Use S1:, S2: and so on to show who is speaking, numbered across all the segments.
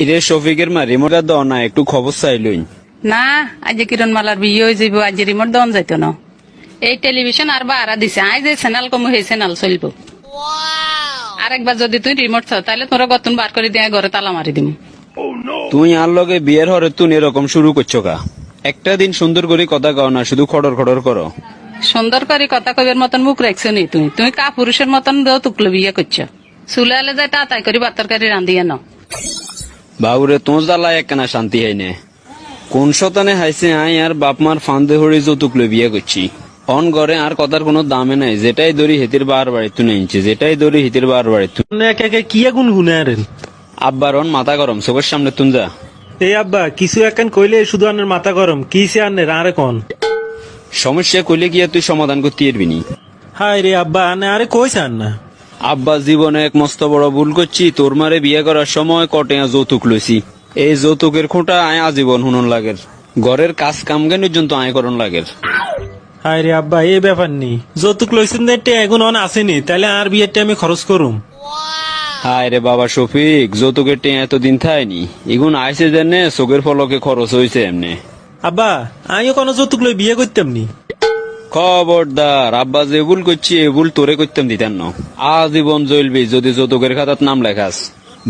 S1: এরে শফিকের মা রিমোটা দাও না, একটু খবর চাইলই।
S2: না আজ কিরণ মালার বিয়ে হয়ে যাব, আজ রিমোট দন যাইতো না। এই টেলিভিশন আর বাড়া দিছে, আজ যে চ্যানেল কম সেই চ্যানেল চলব। আরেকবার যদি তুই রিমোট চাও তাহলে তোরা গতন বার করে দিয়ে ঘরে তালা মারি দিম।
S1: তুই আর লগে বিয়ের হরে তুই এরকম শুরু করছো কা? একটা দিন সুন্দর করে কথা কও না, শুধু খড়র খড়র করো।
S2: সুন্দর করে কথা কবের মতন মুখ রাখছো নি তুমি? তুমি কা পুরুষের মতন তুকলো বিয়ে করছো? চুলে আলে যায় তাই করি বাতরকারি রান্ধিয়ে নাও।
S1: বাবুরে তোর জ্বালায় একখানা শান্তি হয় না। কোন শতানে হাইছে আই আর বাপ মার ফান্দে হরি যৌতুক লই বিয়ে করছি। অন ঘরে আর কথার কোনো দামে নাই, যেটাই দড়ি হিতির বার বাড়ি তুই নিচ্ছে, যেটাই দড়ি হিতির বার বাড়ি তুই।
S3: একে কি আগুন গুনে আরেন?
S1: আব্বার অন মাথা গরম, চোখের সামনে তুন যা।
S3: এই আব্বা কিছু একখান কইলে শুধু আনের মাথা গরম, কি সে আনের আরে কন?
S1: সমস্যা কইলে গিয়ে তুই সমাধান করতে পারবি নি।
S3: হায় রে আব্বা আনে আরে কইছেন না।
S1: আব্বা জীবনে এক মস্ত বড় ভুল করছি, তোর মারে বিয়ে করার সময় কটে যৌতুক লইছি। এই যৌতুকের খোঁটা আয় আজীবন হুনন লাগের, ঘরের কাজ কাম জ্ঞান পর্যন্ত আয় করন লাগের।
S3: হায় রে আব্বা এই ব্যাপার নি, যৌতুক লইছেন দেখতে এখন অন আসেনি, তাইলে আর বিয়ের টাইমে খরচ করুম।
S1: হায় রে বাবা শফিক, যৌতুকের টেঁ এতদিন থায়নি, এগুন আইসে জেনে চোখের ফলকে খরচ হয়েছে এমনি।
S3: আব্বা আমিও কোনো যৌতুক লই বিয়ে করতাম নি।
S1: খবরদার, আব্বা যে ভুল করছি এ ভুল তোরে করতাম দিতেন না। আজীবন জ্বলবি যদি যৌতুকের খাতাত নাম লেখাস।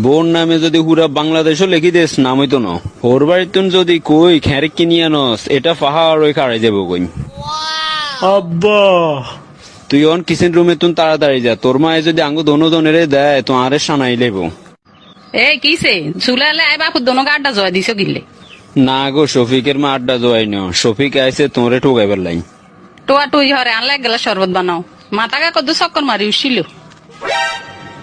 S1: বোন নামে যদি পুরা বাংলাদেশও লিখি দেস নাম হইতো না। ওর বাড়িতুন যদি কই খেরে কিনি আনস, এটা পাহাড় ওই কাড়ে যাবো কই।
S3: আব্বা
S1: তুই অন কিচেন রুমে তুন তাড়াতাড়ি যা, তোর মায়ে যদি আঙ্গু দোনো দনেরে দেয় তো আরে সানাই লেবো।
S2: এই কিসে চুলে আলে আয় বাপুর দোনো আড্ডা জয় দিছো গিলে?
S1: না গো, শফিকের মা আড্ডা জোয়াই ন, শফিক আইসে তোরে ঠোকাইবার লাই।
S2: টোয়া টুই হরে আনলে এক গেলা শরবত বানাও। মাথাকে কদ্দু চক্কর মারি উঠছিল।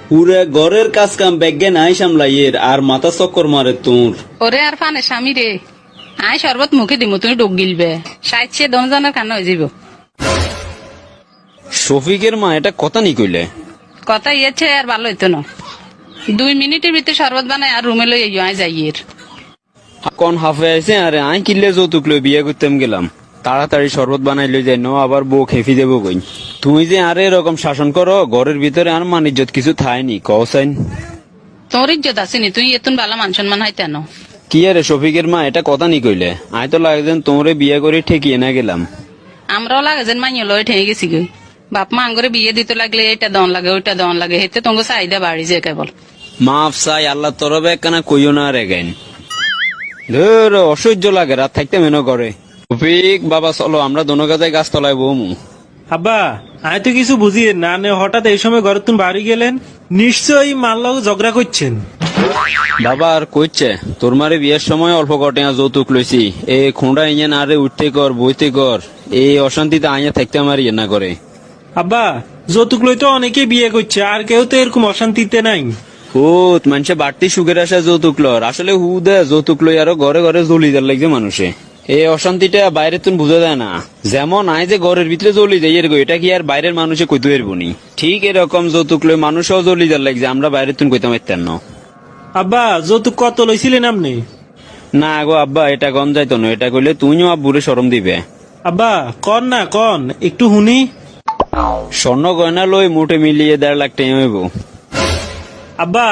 S1: পুরা ঘরের কাজ কাম ব্যাগে নাই সামলাইয়ের আর মাথা চক্কর মারে তোর।
S2: ওরে আর ফানে স্বামী রে, আয় শরবত মুখে দিমু, তুমি ডোক গিলবে। সাইছে দনজনের কান্না হয়ে যাব।
S1: শফিকের মা এটা কথা নি কইলে?
S2: কথা ইয়েছে আর ভালো হইতো না। 2 মিনিটের ভিতরে শরবত বানায় আর রুমে লই আয় যাইয়ের।
S1: কোন হাফে আইসে আরে আই কিনলে যৌতুক লই বিয়ে করতাম গেলাম, তাড়াতাড়ি শরবত বানাই লই যাই ন, আবার বউ খেফি দেবো কই। তুমি যে আরে এরকম শাসন করো, ঘরের ভিতরে আর মান ইজ্জত কিছু থায়নি কসাইন।
S2: তোর ইজ্জত আসেনি, তুই এতুন ভালো মান সম্মান হইতে না।
S1: কি আরে শফিকের মা এটা কথা নি কইলে? আই তো লাগছেন তোমরে বিয়ে করে ঠেকিয়ে না গেলাম।
S2: আমরাও লাগে যেন মাইয়ে লয় ঠেয়ে গেছি গই। বাপ মা আঙ্গরে বিয়ে দিতে লাগলে এটা দন লাগে ওইটা দন লাগে, হেতে তোমার চাহিদা বাড়ি যায় কেবল।
S1: মাফ চাই আল্লাহ তরবে কেনা কইও না রে গাইন। ধর অসহ্য লাগে, রাত থাকতে মেনো করে। শফিক বাবা চলো আমরা দোনো গাছে গাছ তলায় বমু।
S3: আব্বা আমি তো কিছু বুঝি না, নে হঠাৎ এই সময় ঘরে তুমি বাড়ি গেলেন, নিশ্চয়ই মাল্লাও ঝগড়া করছেন।
S1: বাবা আর কইছে তোর মারে বিয়ের সময় অল্প কটে যৌতুক লইছি, এ খুঁড়া ইয়ে না রে উঠতে কর বইতে কর, এই অশান্তিতে আইয়া থাকতে আমার ইয়ে না করে।
S3: আব্বা যৌতুক লই তো অনেকে বিয়ে করছে, আর কেউ তো এরকম অশান্তিতে নাই।
S1: হুত মানুষে বাড়তি সুখের আসা যৌতুক লর, আসলে হু দে যৌতুক লই আরো ঘরে ঘরে জ্বলি যার লাগছে মানুষে। এই অশান্তিটা বাইরে তুমি বুঝা যায় না, যেমন আয় যে ঘরের ভিতরে জ্বলি যায় এর এটা কি আর বাইরের মানুষে কইতে পারবো নি? ঠিক এরকম যৌতুক লই মানুষও জ্বলি যার লাগছে, আমরা বাইরে তুমি কইতে পারতেন না।
S3: আব্বা যৌতুক কত লইছিলেন আপনি?
S1: না গো আব্বা এটা গন যাইতো না, এটা কইলে তুইও আব্বুরে শরম দিবে।
S3: আব্বা কন না কন একটু শুনি।
S1: স্বর্ণ গয়না লই মোটে মিলিয়ে 1.5 লাখ টাকা হইব।
S3: আব্বা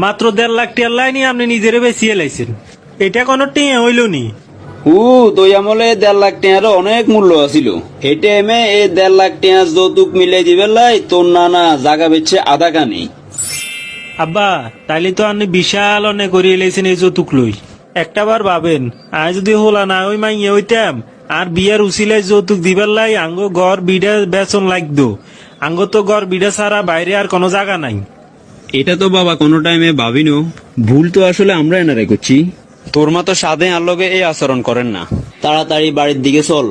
S3: মাত্র 1.5 লাখ টিয়ার লাইনি আপনি নিজেরে বেশি এলাইছেন, এটা কোনো টিয়া হইল নি।
S1: তুই আমলে 1.5 লাখ টাকারও অনেক মূল্য আছিল। এই টাইমে এই 1.5 লাখ টাকা যৌতুক মিলাই দিবে লাই তোর নানা জাগা বেচছে আধা কানি।
S3: আব্বা তাইলে তো আপনি বিশাল অনেক করে এলাইছেন এই যৌতুক লই। একটাবার ভাবেন আজ যদি হোলা না ওই মাইয়ে হইতাম আর বিয়ার উসিলাই যৌতুক দিবার লাই আঙ্গ ঘর বিড়া বেচন লাগতো। আঙ্গ তো ঘর বিড়া ছাড়া বাইরে আর কোনো জায়গা নাই।
S1: এটা তো বাবা কোনো টাইমে ভাবিনো, ভুল তো আসলে আমরা এনারে করছি। তোর মা তো সাধে আর লগে এই আচরণ করেন না। তাড়াতাড়ি বাড়ির দিকে চল।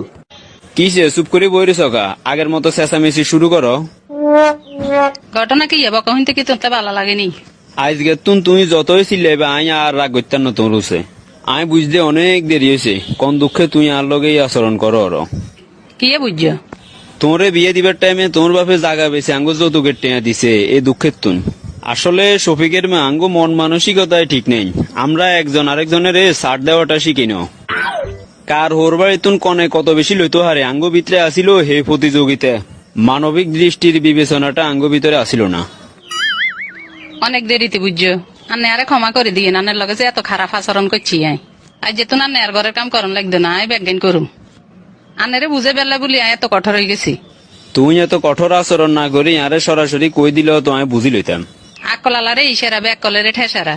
S1: কিসে চুপ করে বইরে সকা, আগের মতো চেঁচামেচি শুরু করো।
S2: ঘটনা কি হবো কহিন থেকে তোর ভালো লাগেনি?
S1: আজকে তুমি যতই চিল্লাইবে আই আর রাগ করতেন না তোর উসে। আই বুঝতে অনেক দেরি হয়েছে, কোন দুঃখে তুই আর লগে এই আচরণ করো।
S2: কি বুঝছো?
S1: তোরে বিয়ে দিবার টাইমে তোর বাপে জাগা বেছে আঙ্গু যৌতুকের টেয়া দিছে, এই দুঃখের তুন। আসলে শফিকের মা আঙ্গু মন মানসিকতায় ঠিক নেই, আমরা একজন আরেকজনের ছাড় দেওয়াটা শিখি না। কার হোর বাড়ি তুন কনে কত বেশি লইতো হারে আঙ্গু ভিতরে আসিল হে প্রতিযোগিতা, মানবিক দৃষ্টির বিবেচনাটা আঙ্গু ভিতরে আসিল না।
S2: অনেক দেরিতে বুঝছো। আনে আরে ক্ষমা করে দিয়ে নানের লগে যে এত খারাপ আচরণ করছি আজ যেহেতু নান্নে আর ঘরের কাম করন লাগতো না আই ব্যাজ্ঞান করুম আনেরে বুঝে বেলা বলি এত কঠোর হয়ে গেছি
S1: তুই এত কঠোর আচরণ না করি আরে সরাসরি কই দিলেও তো আমি বুঝি লইতাম
S2: আকলালারে ইশারা ব্যাক কলেরে ঠেসারা